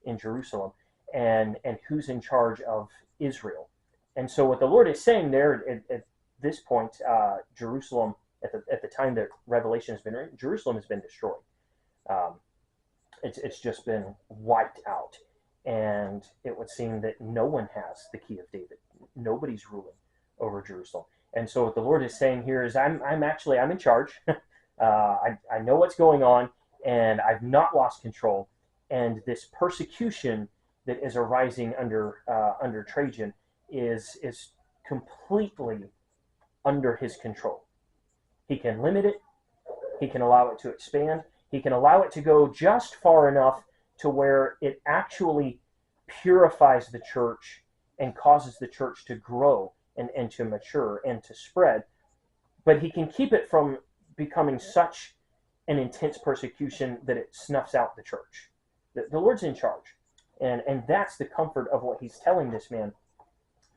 in Jerusalem, and who's in charge of Israel. And so what the Lord is saying there at this point, Jerusalem, at the time that Revelation has been written, Jerusalem has been destroyed. It's just been wiped out. And it would seem that no one has the key of David. Nobody's ruling over Jerusalem. And so what the Lord is saying here is I'm in charge. I know what's going on, and I've not lost control. And this persecution that is arising under Trajan is completely under his control. He can limit it. He can allow it to expand. He can allow it to go just far enough to where it actually purifies the church and causes the church to grow and to mature and to spread. But he can keep it from becoming such an intense persecution that it snuffs out the church. The Lord's in charge. And that's the comfort of what he's telling this man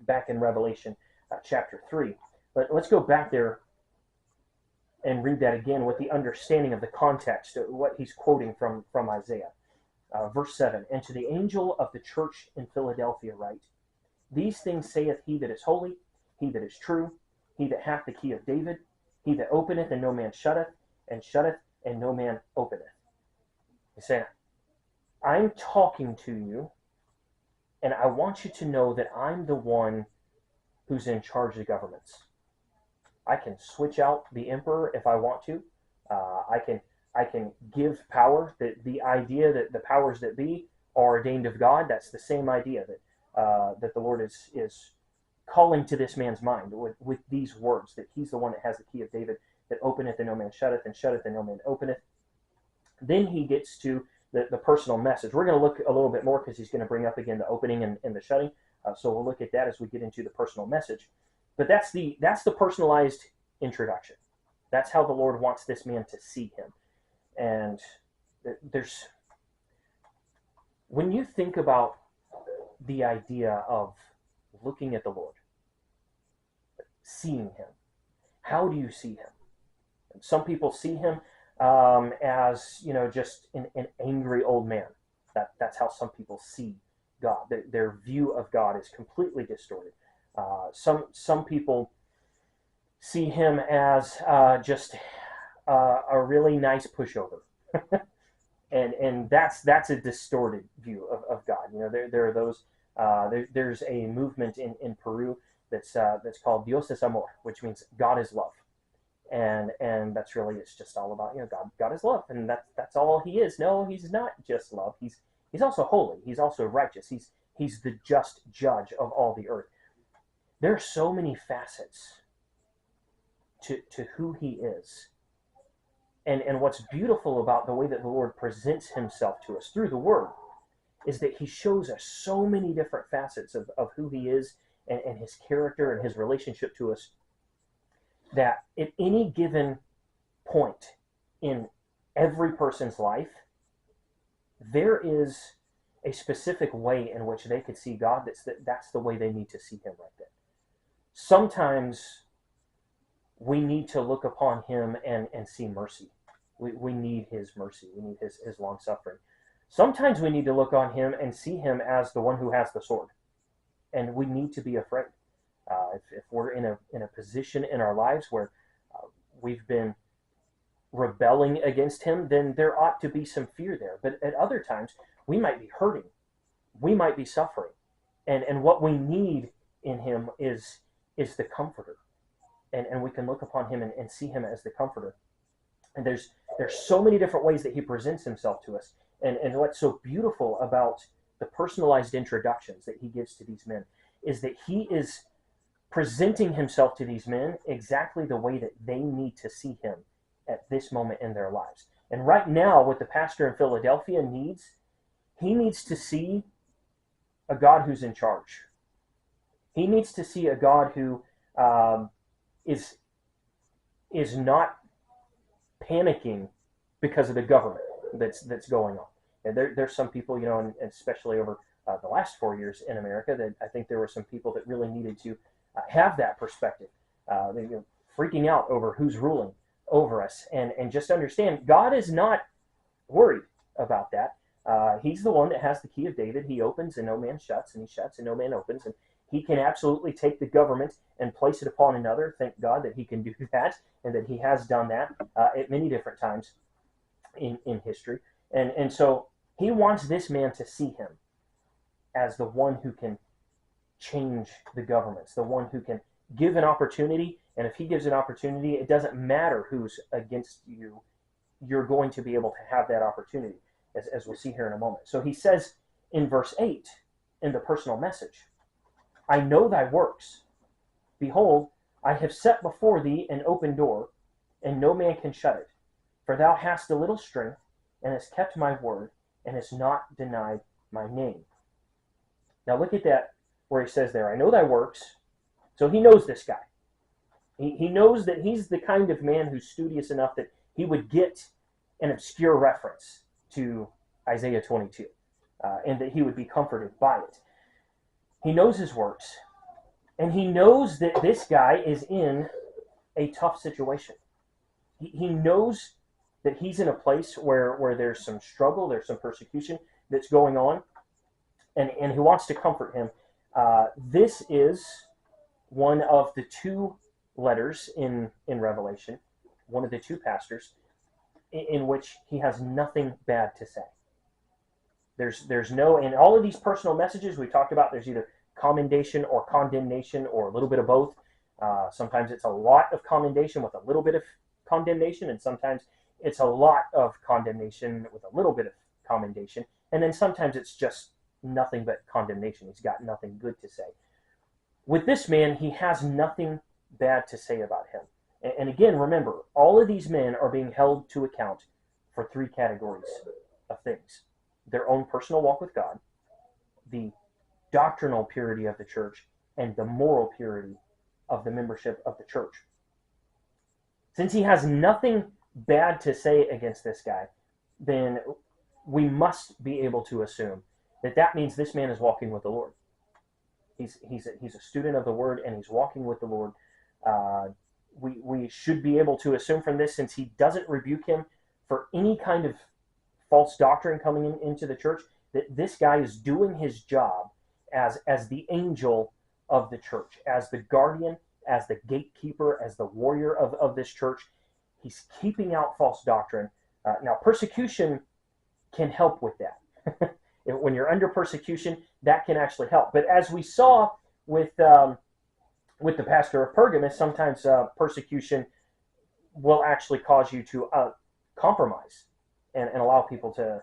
back in Revelation chapter 3. But let's go back there and read that again with the understanding of the context of what he's quoting from Isaiah. Verse 7, and to the angel of the church in Philadelphia write, these things saith he that is holy, he that is true, he that hath the key of David, he that openeth and no man shutteth, and shutteth and no man openeth. He's saying, I'm talking to you, and I want you to know that I'm the one who's in charge of governments. I can switch out the emperor if I want to. I can give power. The idea that the powers that be are ordained of God, that's the same idea that the Lord is calling to this man's mind with these words, that he's the one that has the key of David, that openeth and no man shutteth, and shutteth and no man openeth. Then he gets to the personal message. We're going to look a little bit more because he's going to bring up again the opening and the shutting. So we'll look at that as we get into the personal message. But that's the personalized introduction. That's how the Lord wants this man to see him. And when you think about the idea of looking at the Lord, seeing him, how do you see him? Some people see him as, just an angry old man. That's how some people see God. Their view of God is completely distorted. Some people see him as just a really nice pushover, and that's a distorted view of God. There are those. There's a movement in Peru that's called Dios es amor, which means God is love, and that's really, it's just all about God is love, and that's all he is. No, he's not just love. He's also holy. He's also righteous. He's the just judge of all the earth. There are so many facets to who he is. And what's beautiful about the way that the Lord presents himself to us through the Word is that he shows us so many different facets of who he is and his character and his relationship to us, that at any given point in every person's life, there is a specific way in which they could see God. That's the way they need to see him right then. Sometimes we need to look upon him and see mercy. We need his mercy. We need his long suffering. Sometimes we need to look on him and see him as the one who has the sword. And we need to be afraid. If we're in a position in our lives where we've been rebelling against him, then there ought to be some fear there. But at other times, we might be hurting. We might be suffering. And what we need in him is the comforter. And we can look upon him and see him as the comforter. And there's so many different ways that he presents himself to us. And what's so beautiful about the personalized introductions that he gives to these men is that he is presenting himself to these men exactly the way that they need to see him at this moment in their lives. And right now, what the pastor in Philadelphia needs, he needs to see a God who's in charge. He needs to see a God who is not panicking because of the government that's going on. And there's some people, and especially over the last 4 years in America, that I think there were some people that really needed to have that perspective. They're freaking out over who's ruling over us, and just understand God is not worried about that. He's the one that has the key of David. He opens and no man shuts, and he shuts and no man opens. And he can absolutely take the government and place it upon another. Thank God that he can do that, and that he has done that at many different times in history. And so he wants this man to see him as the one who can change the governments, the one who can give an opportunity. And if he gives an opportunity, it doesn't matter who's against you. You're going to be able to have that opportunity, as we'll see here in a moment. So he says in verse 8, in the personal message, I know thy works. Behold, I have set before thee an open door, and no man can shut it. For thou hast a little strength, and hast kept my word, and hast not denied my name. Now look at that, where he says there, I know thy works. So he knows this guy. He knows that he's the kind of man who's studious enough that he would get an obscure reference to Isaiah 22, and that he would be comforted by it. He knows his works, and he knows that this guy is in a tough situation. He knows that he's in a place where there's some struggle, there's some persecution that's going on, and he wants to comfort him. This is one of the two letters in Revelation, one of the two pastors, in which he has nothing bad to say. There's no, in all of these personal messages we talked about, there's either commendation or condemnation or a little bit of both. Sometimes it's a lot of commendation with a little bit of condemnation, and sometimes it's a lot of condemnation with a little bit of commendation, and then sometimes it's just nothing but condemnation. He's got nothing good to say. With this man, he has nothing bad to say about him. And again, remember, all of these men are being held to account for three categories of things: their own personal walk with God, the doctrinal purity of the church, and the moral purity of the membership of the church. Since he has nothing bad to say against this guy, then we must be able to assume that that means this man is walking with the Lord. He's a student of the Word, and he's walking with the Lord. We should be able to assume from this, since he doesn't rebuke him for any kind of false doctrine coming into the church, that this guy is doing his job as the angel of the church, as the guardian, as the gatekeeper, as the warrior of this church. He's keeping out false doctrine. Now, persecution can help with that. When you're under persecution, that can actually help. But as we saw with the pastor of Pergamos, sometimes persecution will actually cause you to compromise and allow people to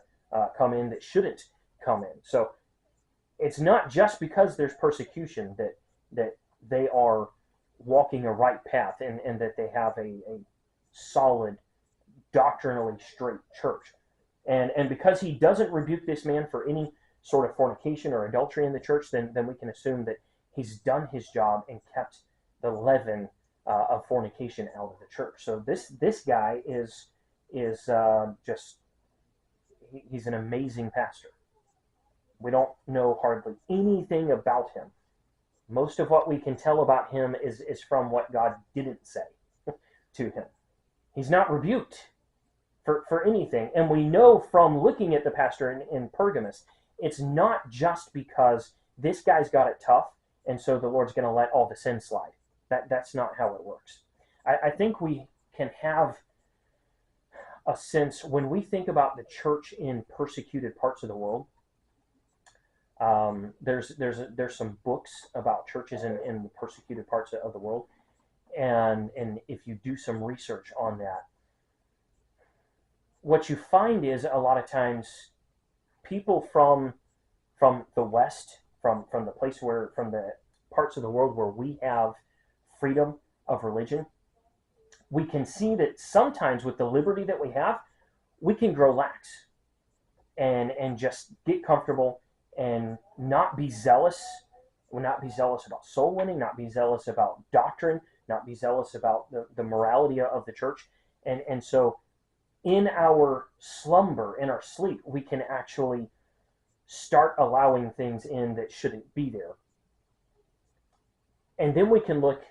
come in that shouldn't come in. So it's not just because there's persecution that they are walking a right path and that they have a solid, doctrinally straight church. And because he doesn't rebuke this man for any sort of fornication or adultery in the church, then we can assume that he's done his job and kept the leaven of fornication out of the church. So this guy is just, he's an amazing pastor. We don't know hardly anything about him. Most of what we can tell about him is from what God didn't say to him. He's not rebuked for anything. And we know from looking at the pastor in Pergamos, it's not just because this guy's got it tough, and so the Lord's going to let all the sin slide. That's not how it works. I think we can have a sense, when we think about the church in persecuted parts of the world, there's some books about churches in the persecuted parts of the world, and if you do some research on that, what you find is a lot of times people from the West, from the parts of the world where we have freedom of religion, we can see that sometimes with the liberty that we have, we can grow lax and just get comfortable and not be zealous. We'll not be zealous about soul winning, not be zealous about doctrine, not be zealous about the morality of the church. And so in our slumber, in our sleep, we can actually start allowing things in that shouldn't be there. And then we can look